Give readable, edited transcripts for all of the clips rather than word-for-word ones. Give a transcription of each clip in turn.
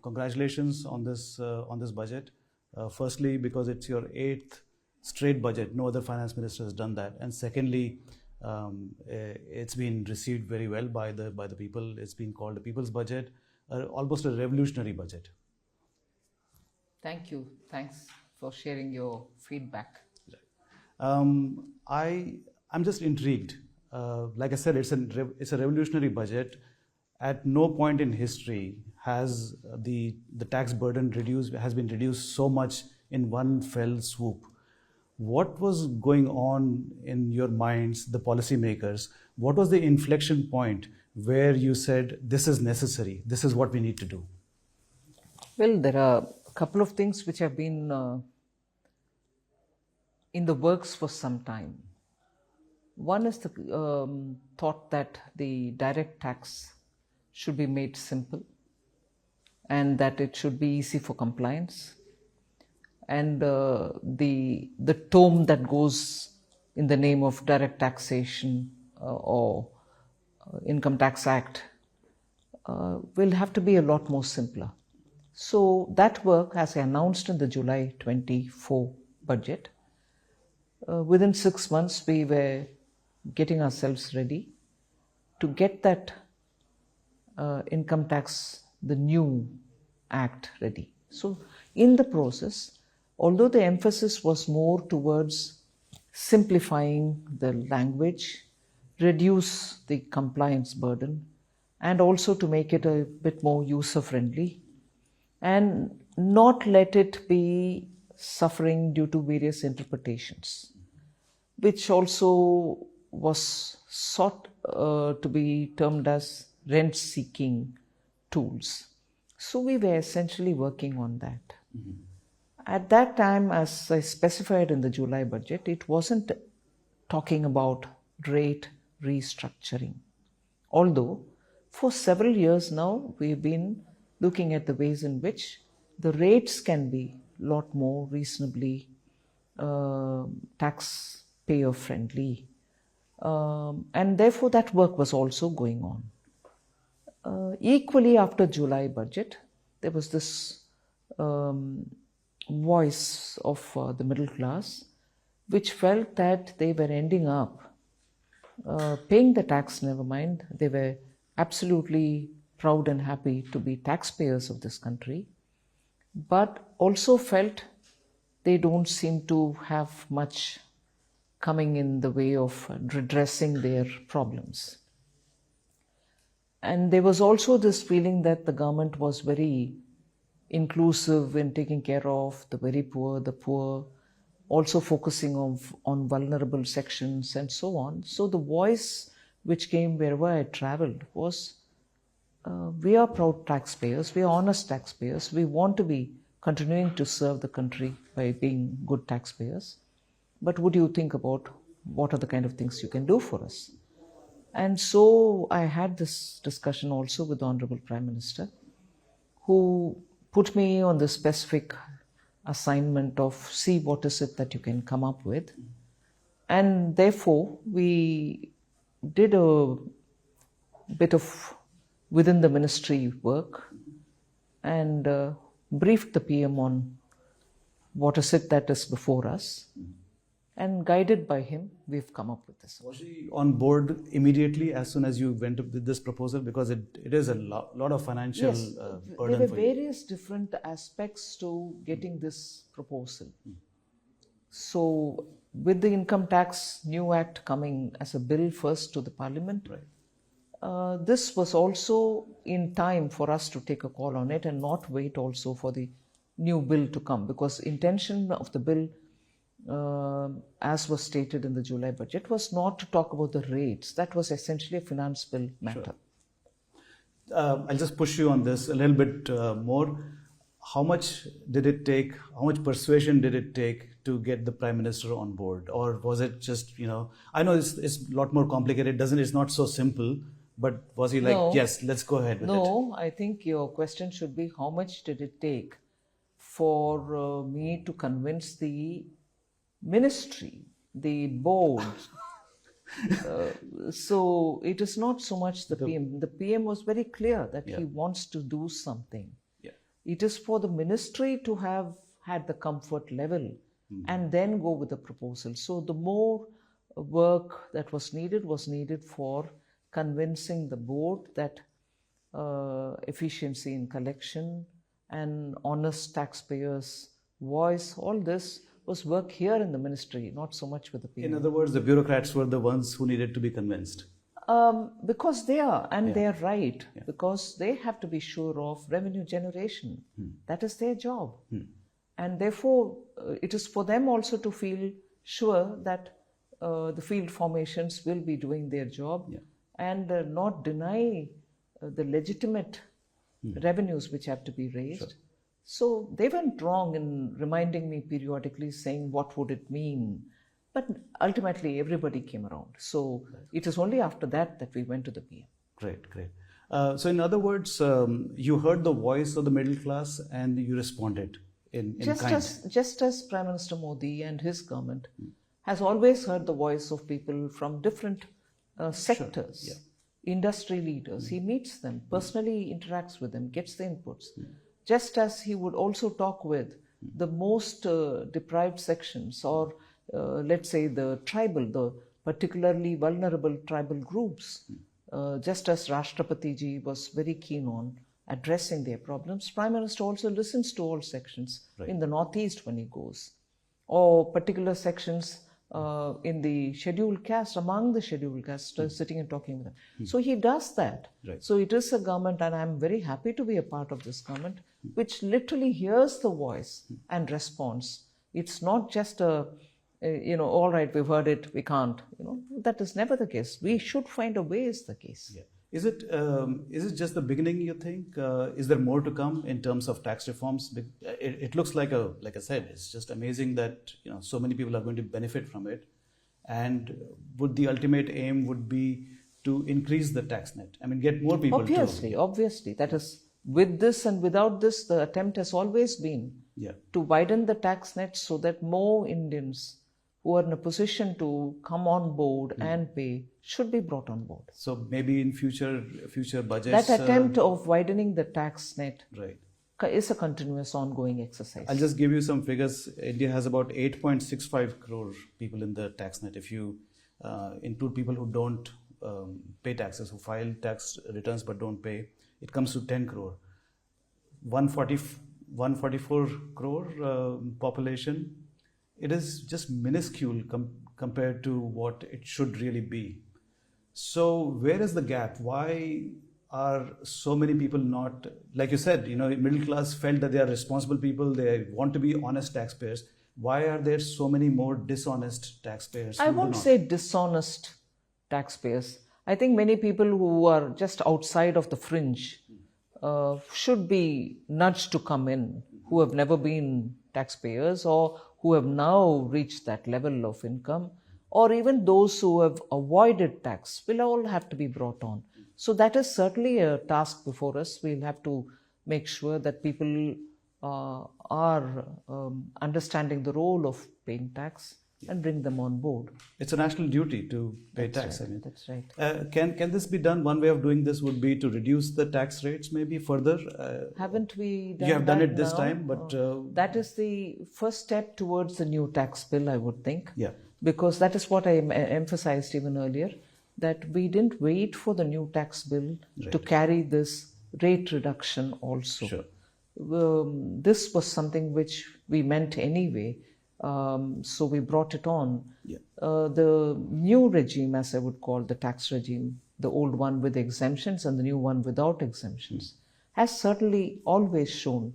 Congratulations on this budget. Firstly, because it's your 8th straight budget. No other finance minister has done that. And secondly, it's been received very well by the people. It's been called a people's budget, almost a revolutionary budget. Thank you. Thanks for sharing your feedback. I'm just intrigued. Like I said, it's a revolutionary budget. At no point in history has the tax burden has been reduced so much in one fell swoop. What was going on in your minds, the policymakers? What was the inflection point where you said, this is necessary, this is what we need to do? Well, there are a couple of things which have been in the works for some time. One is the thought that the direct tax should be made simple and that it should be easy for compliance. And the tome that goes in the name of direct taxation or Income Tax Act will have to be a lot more simpler. So that work, as I announced in the July 24 budget, within 6 months we were getting ourselves ready to get that income tax, the new act, ready. So in the process, although the emphasis was more towards simplifying the language, reduce the compliance burden, and also to make it a bit more user-friendly, and not let it be suffering due to various interpretations, which also was sought to be termed as rent-seeking tools. So we were essentially working on that. Mm-hmm. At that time, as I specified in the July budget, it wasn't talking about rate restructuring. Although, for several years now, we've been looking at the ways in which the rates can be a lot more reasonably taxpayer-friendly. And therefore, that work was also going on. Equally, after July budget, there was this voice of the middle class, which felt that they were ending up paying the tax, never mind. They were absolutely proud and happy to be taxpayers of this country, but also felt they don't seem to have much coming in the way of redressing their problems. And there was also this feeling that the government was very inclusive in taking care of the very poor, the poor, also focusing on vulnerable sections and so on. So the voice which came wherever I traveled was, we are proud taxpayers, we are honest taxpayers, we want to be continuing to serve the country by being good taxpayers. But would you think about what are the kind of things you can do for us? And so I had this discussion also with the Honorable Prime Minister, who put me on the specific assignment of see what is it that you can come up with. And therefore, we did a bit of within the ministry work and briefed the PM on what is it that is before us. And guided by him, we've come up with this. Was he on board immediately as soon as you went up with this proposal? Because it is a lot of financial burden for you. There were various different aspects to getting this proposal. So with the Income Tax New Act coming as a bill first to the Parliament, right. This was also in time for us to take a call on it and not wait also for the new bill to come, because intention of the bill, as was stated in the July budget, was not to talk about the rates. That was essentially a finance bill matter. Sure. I'll just push you on this a little bit more. How much did it take, how much persuasion did it take to get the Prime Minister on board? Or was it just, I know it's a lot more complicated, it's not so simple, but was he like, yes, let's go ahead with it? No, I think your question should be, how much did it take for me to convince the ministry, the board? So it is not so much the PM. The PM was very clear that he wants to do something. It is for the ministry to have had the comfort level and then go with the proposal. So the more work that was needed for convincing the board that efficiency in collection and honest taxpayers' voice, all this was work here in the ministry, not so much with the PM. In other words, the bureaucrats were the ones who needed to be convinced. Because they are, and they are right, because they have to be sure of revenue generation. That is their job. And therefore, it is for them also to feel sure that the field formations will be doing their job and not deny the legitimate revenues which have to be raised. Sure. So they went wrong in reminding me periodically, saying what would it mean. But ultimately, everybody came around. So it is only after that that we went to the PM. Great, great. So in other words, you heard the voice of the middle class and you responded in kind. Just as Prime Minister Modi and his government has always heard the voice of people from different sectors, industry leaders. He meets them, personally interacts with them, gets the inputs. Just as he would also talk with the most deprived sections, or let's say the particularly vulnerable tribal groups, just as Rashtrapati ji was very keen on addressing their problems, Prime Minister also listens to all sections in the Northeast when he goes, or particular sections in the scheduled caste, among the scheduled caste, sitting and talking with them. So he does that. So it is a government, and I'm very happy to be a part of this government, which literally hears the voice and responds. It's not just all right, we've heard it, we can't. That is never the case. We should find a way is the case. Yeah. Is it just the beginning, you think? Is there more to come in terms of tax reforms? It looks like I said, it's just amazing that so many people are going to benefit from it. And would the ultimate aim would be to increase the tax net? I mean, get more people Obviously. That is, with this and without this, the attempt has always been to widen the tax net so that more Indians who are in a position to come on board and pay should be brought on board. So maybe in future budgets... That attempt of widening the tax net is a continuous ongoing exercise. I'll just give you some figures. India has about 8.65 crore people in the tax net. If you include people who don't pay taxes, who file tax returns but don't pay, it comes to 10 crore. 144 crore population. It is just minuscule compared to what it should really be. So where is the gap? Why are so many people not, like you said, middle class felt that they are responsible people, they want to be honest taxpayers. Why are there so many more dishonest taxpayers? I won't say dishonest taxpayers. I think many people who are just outside of the fringe should be nudged to come in, who have never been taxpayers or who have now reached that level of income, or even those who have avoided tax will all have to be brought on. So that is certainly a task before us. We'll have to make sure that people are understanding the role of paying tax and bring them on board. It's a national duty to pay tax. Right. That's right. Can this be done? One way of doing this would be to reduce the tax rates maybe further. Haven't we done that? You have done it this now? time, but... that is the first step towards the new tax bill, I would think. Yeah. Because that is what I emphasized even earlier, that we didn't wait for the new tax bill to carry this rate reduction also. Sure. This was something which we meant anyway. So we brought it on. The new regime, as I would call the tax regime, the old one with exemptions and the new one without exemptions, has certainly always shown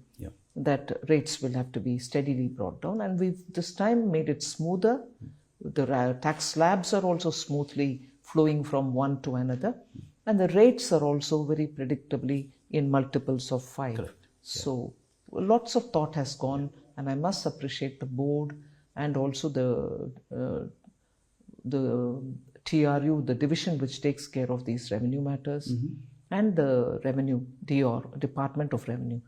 that rates will have to be steadily brought down, and we've this time made it smoother. The tax slabs are also smoothly flowing from one to another, and the rates are also very predictably in multiples of 5. Correct. So lots of thought has gone, and I must appreciate the board and also the TRU, the division which takes care of these revenue matters, and the revenue Department of Revenue.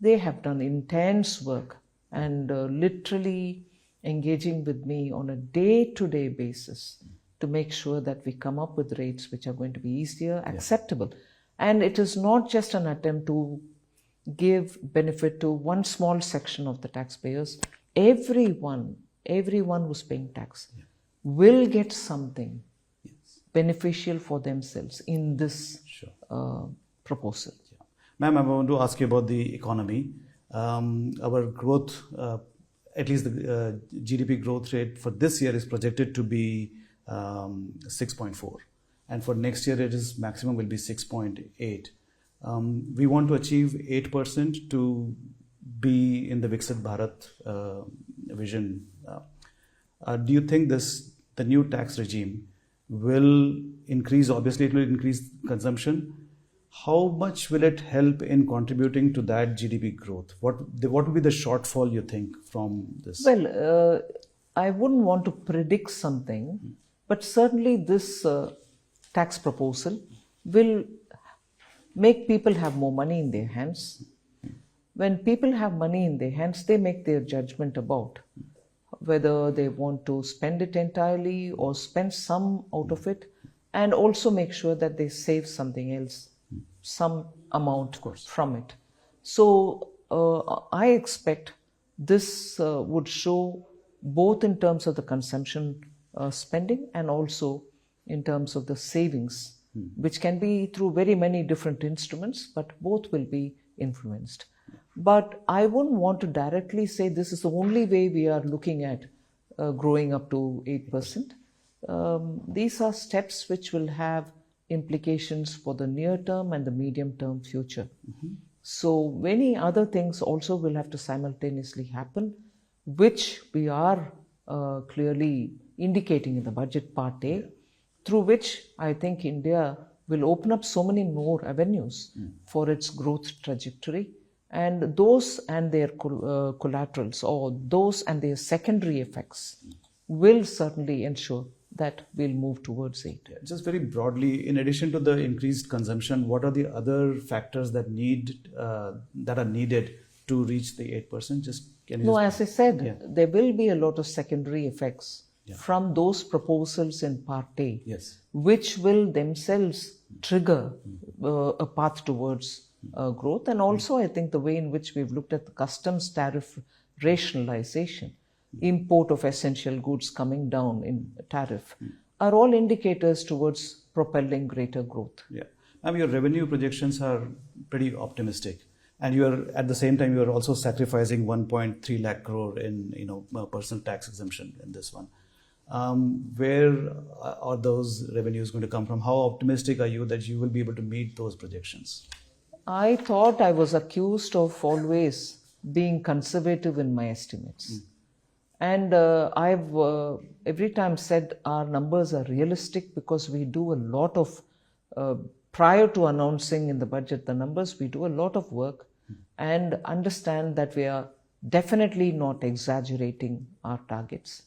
They have done intense work and literally engaging with me on a day-to-day basis to make sure that we come up with rates which are going to be easier, acceptable. And it is not just an attempt to give benefit to one small section of the taxpayers. Everyone who's paying tax will get something beneficial for themselves in this proposal. Ma'am, I want to ask you about the economy. Our growth, at least the GDP growth rate for this year is projected to be 6.4, and for next year it is maximum will be 6.8. We want to achieve 8% to be in the Viksit Bharat vision. Do you think the new tax regime will increase? Obviously, it will increase consumption. How much will it help in contributing to that GDP growth? What will be the shortfall, you think, from this? Well, I wouldn't want to predict something, but certainly this tax proposal will make people have more money in their hands. When people have money in their hands, they make their judgment about whether they want to spend it entirely or spend some out of it, and also make sure that they save something else, some amount from it. So I expect this would show both in terms of the consumption spending and also in terms of the savings, which can be through very many different instruments, but both will be influenced. But I wouldn't want to directly say this is the only way we are looking at growing up to 8%. These are steps which will have implications for the near term and the medium term future. So many other things also will have to simultaneously happen, which we are clearly indicating in the budget part A, through which I think India will open up so many more avenues for its growth trajectory, and those and their collaterals or those and their secondary effects will certainly ensure that we'll move towards it. Just very broadly, in addition to the increased consumption, what are the other factors that are needed to reach the 8%? As I said, there will be a lot of secondary effects from those proposals in Part A, which will themselves trigger a path towards growth. And also, I think the way in which we've looked at the customs tariff rationalization, import of essential goods coming down in tariff, are all indicators towards propelling greater growth. I mean, your revenue projections are pretty optimistic, and you are at the same time you are also sacrificing 1.3 lakh crore in personal tax exemption in this one. Where are those revenues going to come from? How optimistic are you that you will be able to meet those projections? I thought I was accused of always being conservative in my estimates. And I've every time said our numbers are realistic because we do a lot of, prior to announcing in the budget the numbers, we do a lot of work and understand that we are definitely not exaggerating our targets.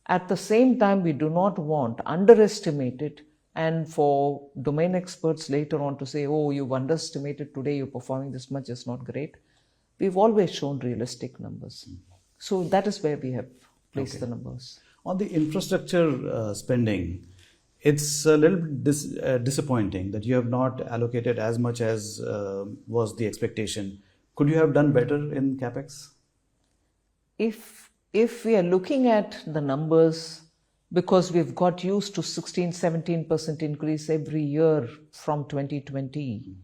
At the same time, we do not want to underestimate it and for domain experts later on to say, oh, you've underestimated today, you're performing this much, it's not great. We've always shown realistic numbers. So that is where we have placed the numbers. On the infrastructure spending, it's a little bit disappointing that you have not allocated as much as was the expectation. Could you have done better in CapEx? If we are looking at the numbers, because we've got used to 16-17% increase every year from 2020,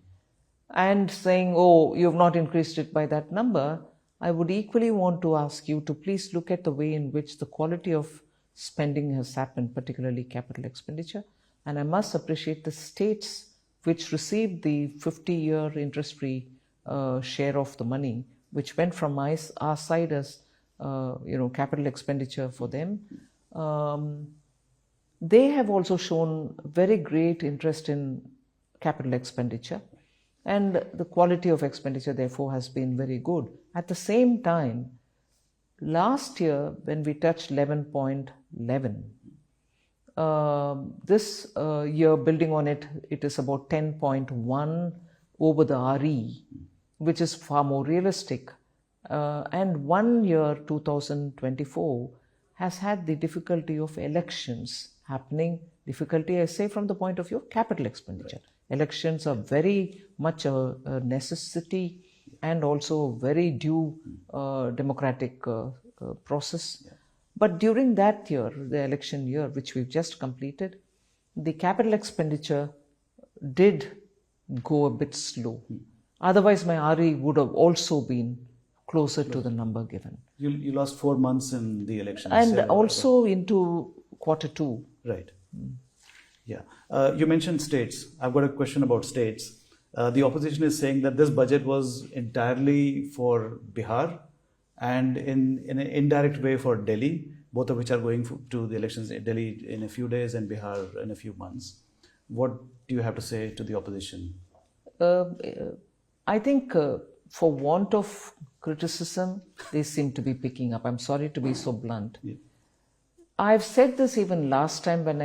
and saying, oh, you've not increased it by that number, I would equally want to ask you to please look at the way in which the quality of spending has happened, particularly capital expenditure. And I must appreciate the states which received the 50-year interest-free share of the money, which went from our side as capital expenditure for them. They have also shown very great interest in capital expenditure, and the quality of expenditure therefore has been very good. At the same time, last year when we touched 11.11, this year building on it, it is about 10.1 over the RE, which is far more realistic. And 1 year, 2024, has had the difficulty of elections happening. Difficulty, I say, from the point of view of capital expenditure. Elections are very much a necessity and also very due democratic process. Yeah. But during that year, the election year, which we've just completed, the capital expenditure did go a bit slow. Otherwise, my RE would have also been closer to the number given. You lost 4 months in the elections. And also into Q2. Right. Yeah. You mentioned states. I've got a question about states. The opposition is saying that this budget was entirely for Bihar and in an indirect way for Delhi, both of which are going to the elections in Delhi in a few days and Bihar in a few months. What do you have to say to the opposition? I think for want of criticism, they seem to be picking up. I'm sorry to be so blunt. Yeah. I've said this even last time when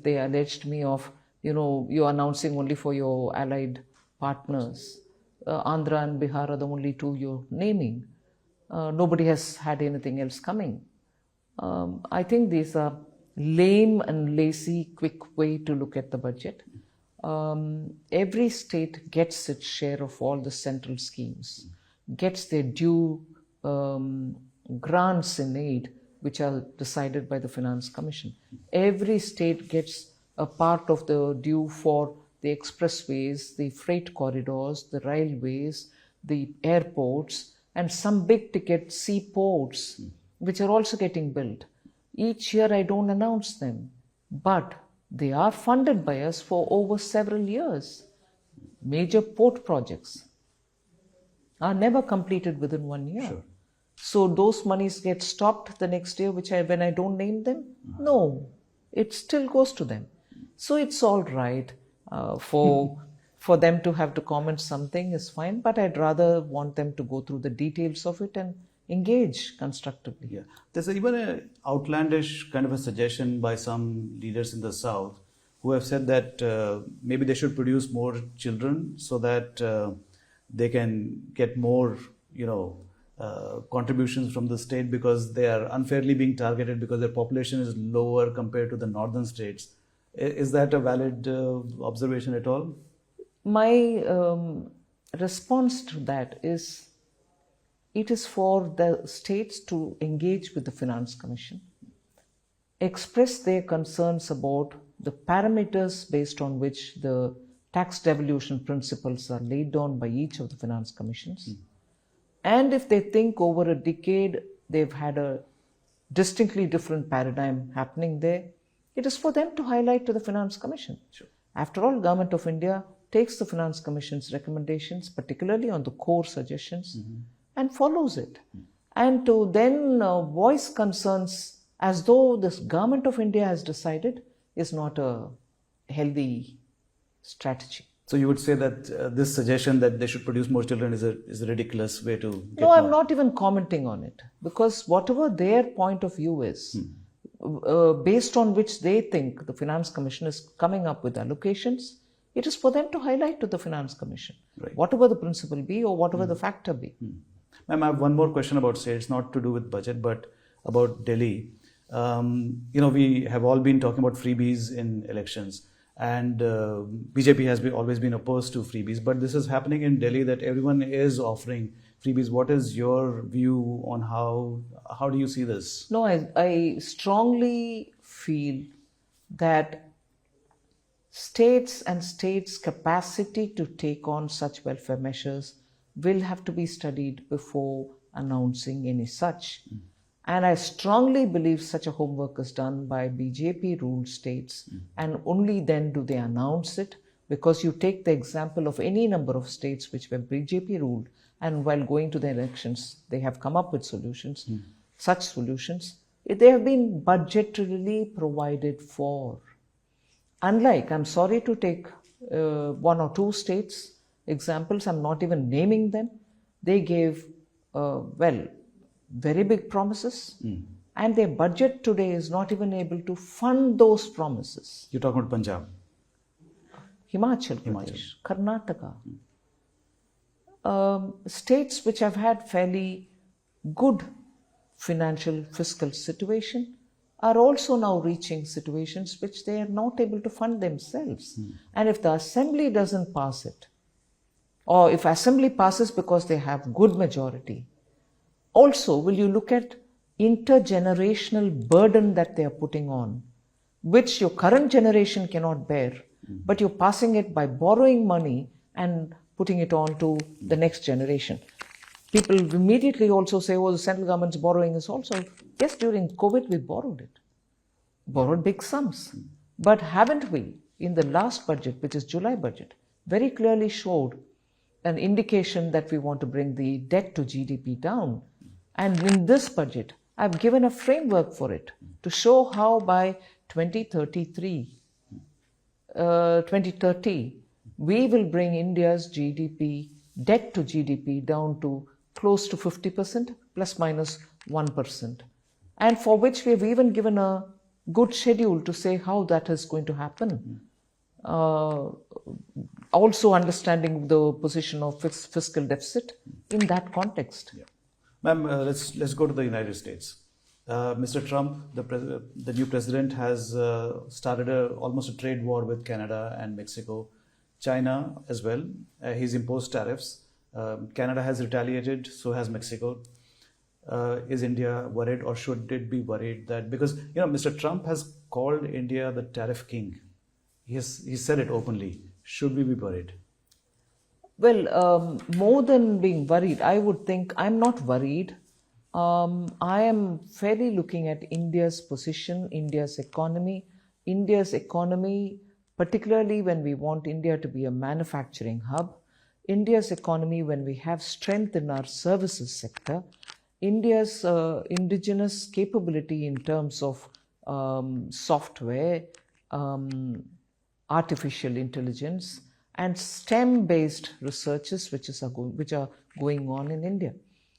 they alleged me of, you're announcing only for your allied partners. Andhra and Bihar are the only two you're naming. Nobody has had anything else coming. I think these are lame and lazy, quick way to look at the budget. Every state gets its share of all the central schemes, gets their due grants in aid, which are decided by the Finance Commission. Every state gets a part of the due for the expressways, the freight corridors, the railways, the airports, and some big ticket seaports, which are also getting built. Each year I don't announce them, but they are funded by us for over several years. Major port projects are never completed within 1 year. Sure. So those monies get stopped the next year, when I don't name them? No, it still goes to them. So it's all right for them to have to comment something is fine, but I'd rather want them to go through the details of it and engage constructively. Yeah. There's even an outlandish kind of a suggestion by some leaders in the South who have said that maybe they should produce more children so that they can get more, contributions from the state because they are unfairly being targeted because their population is lower compared to the northern states. Is that a valid observation at all? My response to that is, it is for the states to engage with the Finance Commission, express their concerns about the parameters based on which the tax devolution principles are laid down by each of the Finance Commissions. And if they think over a decade they've had a distinctly different paradigm happening there, it is for them to highlight to the Finance Commission. Sure. After all, Government of India takes the Finance Commission's recommendations, particularly on the core suggestions, and follows it. And to then voice concerns as though this Government of India has decided is not a healthy strategy. So you would say that this suggestion that they should produce more children is a ridiculous way to get No, I'm not even commenting on it, because whatever their point of view is, based on which they think the Finance Commission is coming up with allocations, it is for them to highlight to the Finance Commission, right, whatever the principle be or whatever the factor be. Ma'am, I have one more question about states, not to do with budget, but about Delhi. We have all been talking about freebies in elections, and BJP has always been opposed to freebies, but this is happening in Delhi that everyone is offering freebies. What is your view on how do you see this? No, I strongly feel that states and states' capacity to take on such welfare measures will have to be studied before announcing any such. And I strongly believe such a homework is done by BJP-ruled states, and only then do they announce it, because you take the example of any number of states which were BJP-ruled, and while going to the elections, they have come up with solutions. Such solutions, they have been budgetarily provided for. Unlike, I'm sorry to take one or two states examples, I'm not even naming them, they gave, very big promises, and their budget today is not even able to fund those promises. You're talking about Punjab? Himachal Pradesh, Karnataka. States which have had fairly good financial fiscal situation are also now reaching situations which they are not able to fund themselves. And if the assembly doesn't pass it, or if assembly passes because they have good majority, also will you look at intergenerational burden that they are putting on, which your current generation cannot bear, but you're passing it by borrowing money and putting it on to the next generation. People immediately also say, oh, the central government's borrowing is also, yes, during COVID we borrowed big sums. But haven't we, in the last budget, which is July budget, very clearly showed an indication that we want to bring the debt to GDP down. And in this budget, I've given a framework for it to show how by 2030, we will bring India's GDP, debt to GDP down to close to 50%, plus minus 1%. And for which we have even given a good schedule to say how that is going to happen. Also understanding the position of fiscal deficit in that context. Yeah. Ma'am, let's go to the United States. Mr. Trump, the new president, has started almost a trade war with Canada and Mexico, China as well. He's imposed tariffs. Canada has retaliated, so has Mexico. Is India worried, or should it be worried that, because Mr. Trump has called India the tariff king. He said it openly. Should we be worried? Well, more than being worried, I would think I'm not worried. I am fairly looking at India's position, India's economy, particularly when we want India to be a manufacturing hub, India's economy when we have strength in our services sector, India's indigenous capability in terms of software, artificial intelligence, and STEM-based researches which are going on in India.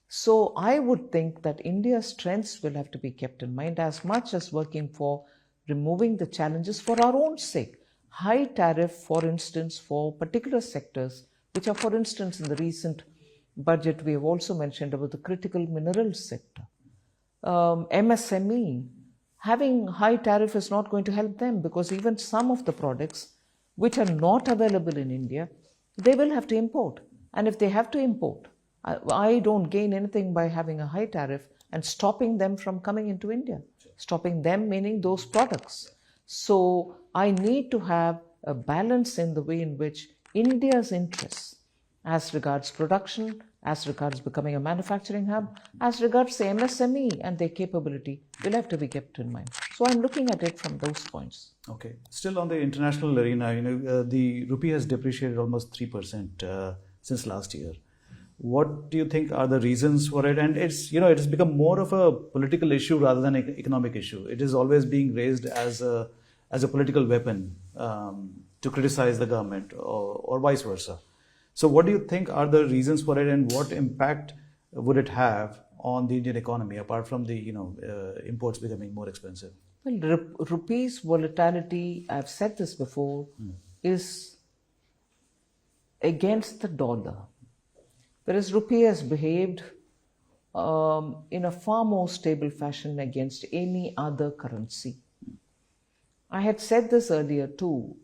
So I would think that India's strengths will have to be kept in mind as much as working for removing the challenges for our own sake. High tariff, for instance, for particular sectors, which are, for instance, in the recent budget, we have also mentioned about the critical minerals sector. MSME, having high tariff is not going to help them, because even some of the products which are not available in India, they will have to import. And if they have to import, I don't gain anything by having a high tariff and stopping them from coming into India. Stopping them meaning those products. So I need to have a balance in the way in which India's interests, as regards production, as regards becoming a manufacturing hub, as regards the MSME and their capability, will have to be kept in mind. So I'm looking at it from those points. Okay. Still on the international arena, the rupee has depreciated almost 3% since last year. What do you think are the reasons for it? And it's it has become more of a political issue rather than an economic issue. It is always being raised as a political weapon to criticize the government, or vice versa. So what do you think are the reasons for it, and what impact would it have on the Indian economy apart from the imports becoming more expensive? Well, rupee's volatility, I've said this before, is against the dollar. Whereas rupee has behaved in a far more stable fashion against any other currency. I had said this earlier too,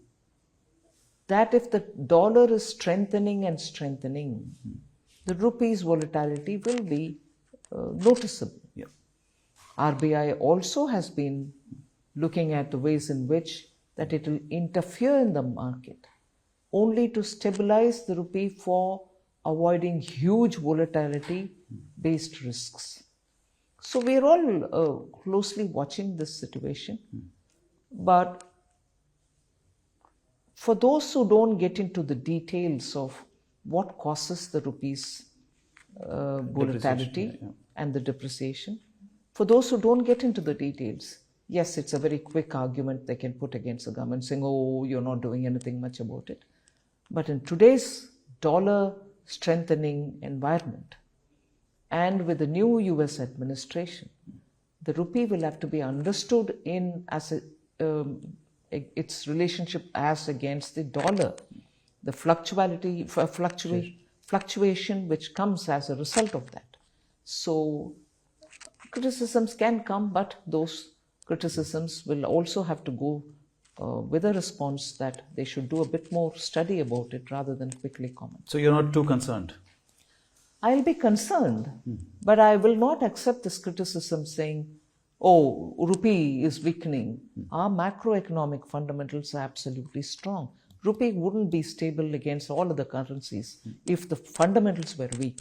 that if the dollar is strengthening and strengthening, the rupee's volatility will be noticeable. Yeah. RBI also has been looking at the ways in which that it will interfere in the market only to stabilize the rupee for avoiding huge volatility-based risks. So we are all closely watching this situation. But for those who don't get into the details of what causes the rupee's volatility and the depreciation, for those who don't get into the details, yes, it's a very quick argument they can put against the government saying, oh, you're not doing anything much about it. But in today's dollar strengthening environment, and with the new US administration, the rupee will have to be understood as its relationship as against the dollar, the fluctuation which comes as a result of that. So criticisms can come, but those criticisms will also have to go with a response that they should do a bit more study about it rather than quickly comment. So you're not too concerned? I'll be concerned, but I will not accept this criticism saying, oh, rupee is weakening. Our macroeconomic fundamentals are absolutely strong. Rupee wouldn't be stable against all other currencies if the fundamentals were weak.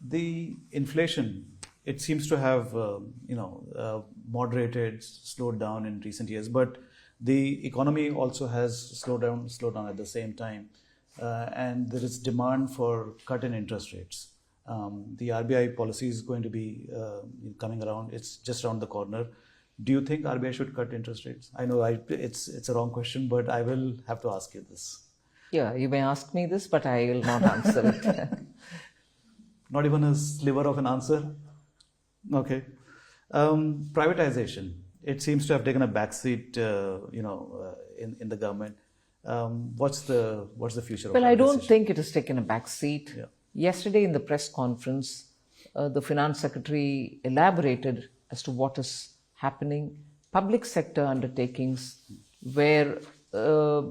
The inflation, it seems to have, moderated, slowed down in recent years, but the economy also has slowed down at the same time. And there is demand for cut in interest rates. The RBI policy is going to be coming around. It's just around the corner. Do you think RBI should cut interest rates? I know it's a wrong question, but I will have to ask you this. Yeah, you may ask me this, but I will not answer it. Not even a sliver of an answer? Okay. Privatization. It seems to have taken a backseat, in the government. What's the future of Well, I don't privatization? think it has taken a back seat. Yeah. Yesterday in the press conference, the Finance Secretary elaborated as to what is happening. Public sector undertakings were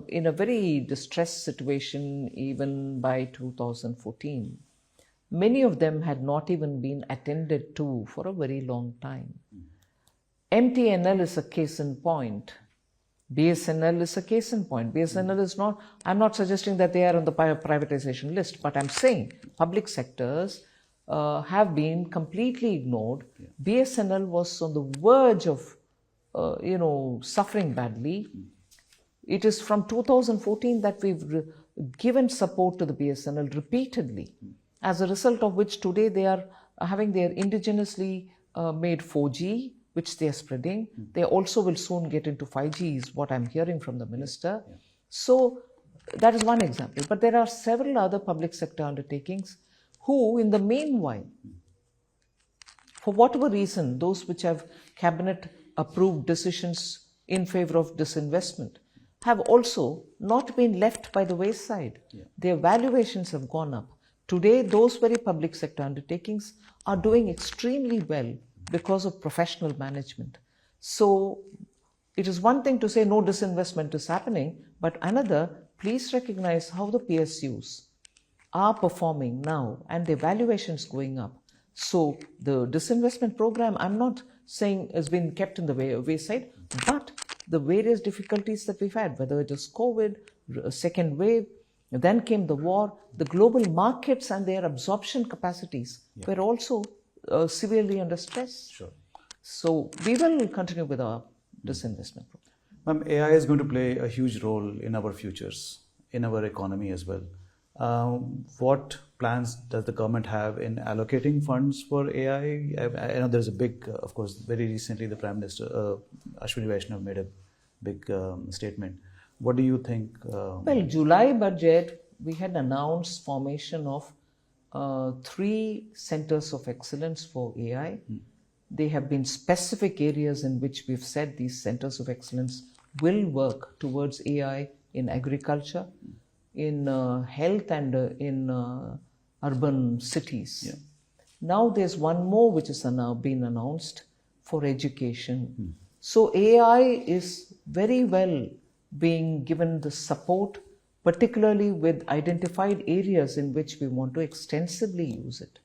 in a very distressed situation even by 2014. Many of them had not even been attended to for a very long time. MTNL is a case in point. BSNL is a case in point. BSNL is not, I'm not suggesting that they are on the privatization list, but I'm saying public sectors have been completely ignored. Yeah. BSNL was on the verge of, suffering badly. It is from 2014 that we've given support to the BSNL repeatedly, as a result of which today they are having their indigenously made 4G, which they are spreading. They also will soon get into 5G, is what I'm hearing from the minister. Yeah. So that is one example. But there are several other public sector undertakings who, in the meanwhile, for whatever reason, those which have cabinet approved decisions in favor of disinvestment, have also not been left by the wayside. Yeah. Their valuations have gone up. Today, those very public sector undertakings are doing extremely well because of professional management. So it is one thing to say no disinvestment is happening, but another, please recognize how the PSUs are performing now and their valuations going up. So the disinvestment program, I'm not saying has been kept in the wayside, but the various difficulties that we've had, whether it is COVID, a second wave, then came the war, the global markets and their absorption capacities were also severely under stress. Sure. So we will continue with our disinvestment program. Ma'am, AI is going to play a huge role in our futures, in our economy as well. What plans does the government have in allocating funds for AI? I know there's a big, of course, very recently the Prime Minister, Ashwini Vaishnav, made a big statement. What do you think? Well, July budget, we had announced formation of 3 centers of excellence for AI. They have been specific areas in which we've said these centers of excellence will work towards AI in agriculture, in health and in urban cities. Yeah. Now there's one more which is now been announced for education. So AI is very well being given the support, particularly with identified areas in which we want to extensively use it.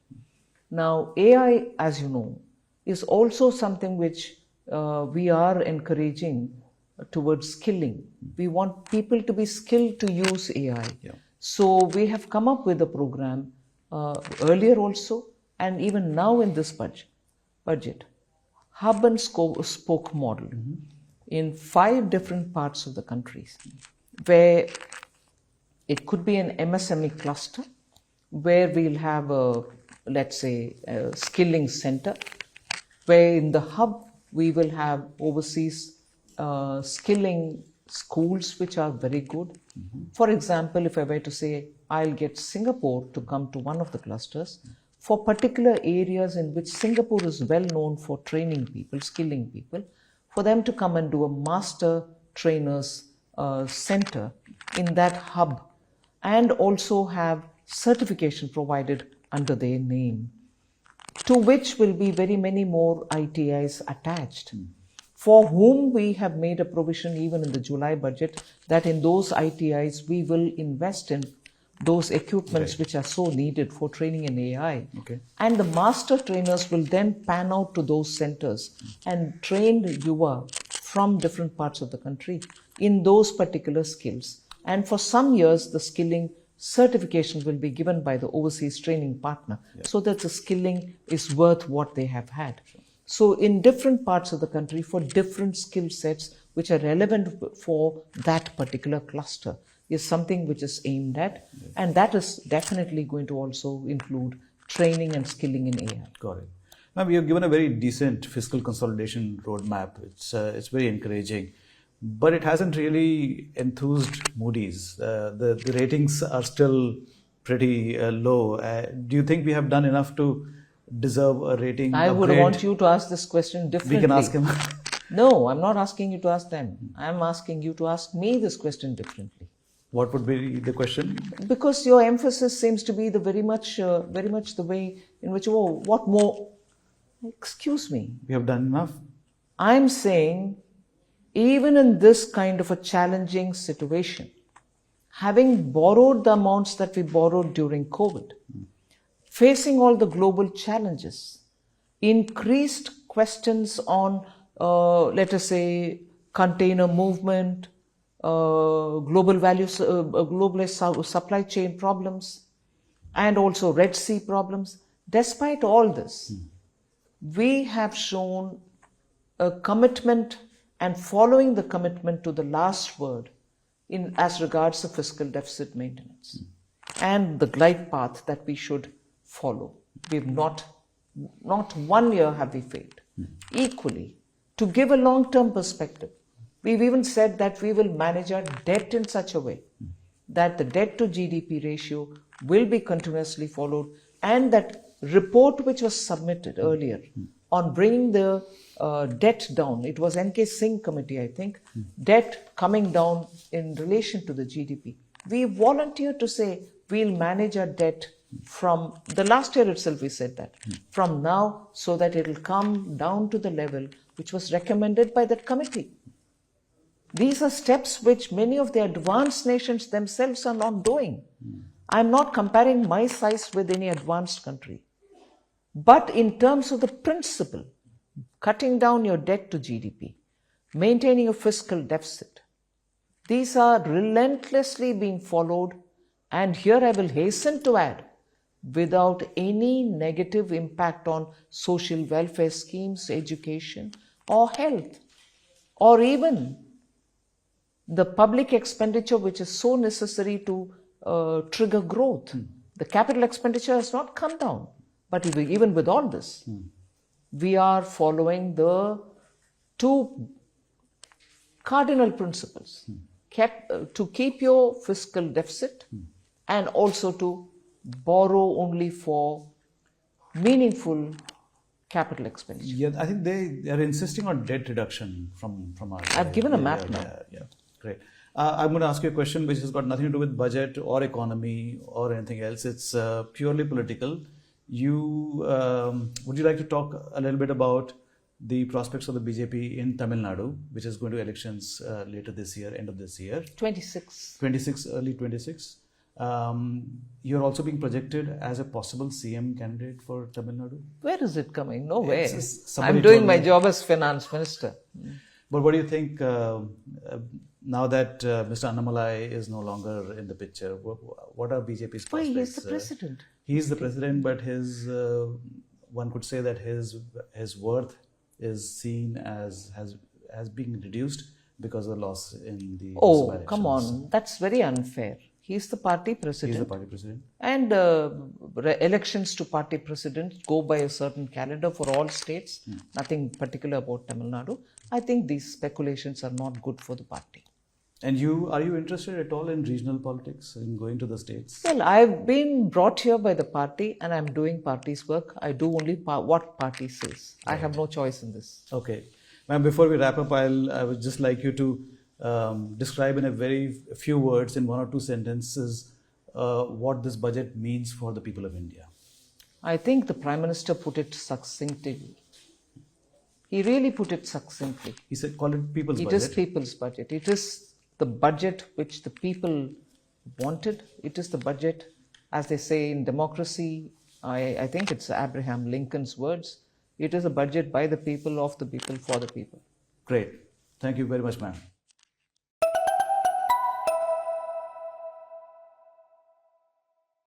Now, AI, as you know, is also something which we are encouraging towards skilling. We want people to be skilled to use AI. Yeah. So we have come up with a program earlier also, and even now in this budget, hub and spoke model in 5 different parts of the country, where it could be an MSME cluster, where we'll have a, let's say, a skilling center, where in the hub we will have overseas skilling schools which are very good. For example, if I were to say, I'll get Singapore to come to one of the clusters for particular areas in which Singapore is well known for training people, skilling people, for them to come and do a master trainers center in that hub, and also have certification provided under their name, to which will be very many more ITIs attached. for whom we have made a provision even in the July budget that in those ITIs we will invest in those equipments which are so needed for training in AI. Okay. And the master trainers will then pan out to those centers and train the Yuva from different parts of the country in those particular skills. And for some years, the skilling certification will be given by the overseas training partner so that the skilling is worth what they have had. So in different parts of the country for different skill sets which are relevant for that particular cluster is something which is aimed at, and that is definitely going to also include training and skilling in AI. Got it. Now, you have given a very decent fiscal consolidation roadmap. It's very encouraging, but it hasn't really enthused Moody's. The ratings are still pretty low. Do you think we have done enough to deserve a rating I would upgrade? want you to ask this question differently. We can ask him. No, I'm not asking you to ask them. I'm asking you to ask me this question differently. What would be the question? Because your emphasis seems to be the very much the way in which, oh, what more? Excuse me. We have done enough. I'm saying, even in this kind of a challenging situation, having borrowed the amounts that we borrowed during COVID, facing all the global challenges, increased questions on, let us say, container movement, globalized supply chain problems, and also Red Sea problems. Despite all this, we have shown a commitment and following the commitment to the last word in as regards the fiscal deficit maintenance and the glide path that we should follow. We've not 1 year have we failed. Equally, to give a long-term perspective, we've even said that we will manage our debt in such a way that the debt to GDP ratio will be continuously followed, and that report which was submitted earlier on bringing the debt down, it was N.K. Singh committee, I think, debt coming down in relation to the GDP. We volunteered to say we'll manage our debt from the last year itself, we said that from now, so that it will come down to the level which was recommended by that committee. These are steps which many of the advanced nations themselves are not doing. I'm not comparing my size with any advanced country. But in terms of the principle, cutting down your debt to GDP, maintaining a fiscal deficit, these are relentlessly being followed, and here I will hasten to add, without any negative impact on social welfare schemes, education, or health, or even the public expenditure which is so necessary to trigger growth. The capital expenditure has not come down. But even with all this, we are following the two cardinal principles. To keep your fiscal deficit and also to borrow only for meaningful capital expenditure. Yeah, I think they are insisting on debt reduction from our side. I've given a map now. Yeah, great. I'm going to ask you a question which has got nothing to do with budget or economy or anything else. It's purely political. Would you like to talk a little bit about the prospects of the BJP in Tamil Nadu, which is going to elections later this year, end of this year? 26. Early 26. You're also being projected as a possible CM candidate for Tamil Nadu. Where is it coming? Nowhere. Somebody I'm doing told my me. job as finance minister. But what do you think now that Mr. Annamalai is no longer in the picture? What are BJP's prospects? Why, he's the president. He's the president, but his one could say that his worth is seen as being reduced because of the loss in the Oh, elections. come on. That's very unfair. He's the party president. He's the party president. And elections to party president go by a certain calendar for all states. Nothing particular about Tamil Nadu. I think these speculations are not good for the party. And are you interested at all in regional politics, in going to the states? Well, I've been brought here by the party and I'm doing party's work. I do only what party says. I have no choice in this. Okay. Ma'am, before we wrap up, I would just like you to describe in a very few words, in 1 or 2 sentences, what this budget means for the people of India. I think the Prime Minister put it succinctly. He really put it succinctly. He said, call it people's It budget. is people's budget. It is the budget which the people wanted. It is the budget, as they say in democracy, I think it's Abraham Lincoln's words, it is a budget by the people, of the people, for the people. Great. Thank you very much, ma'am.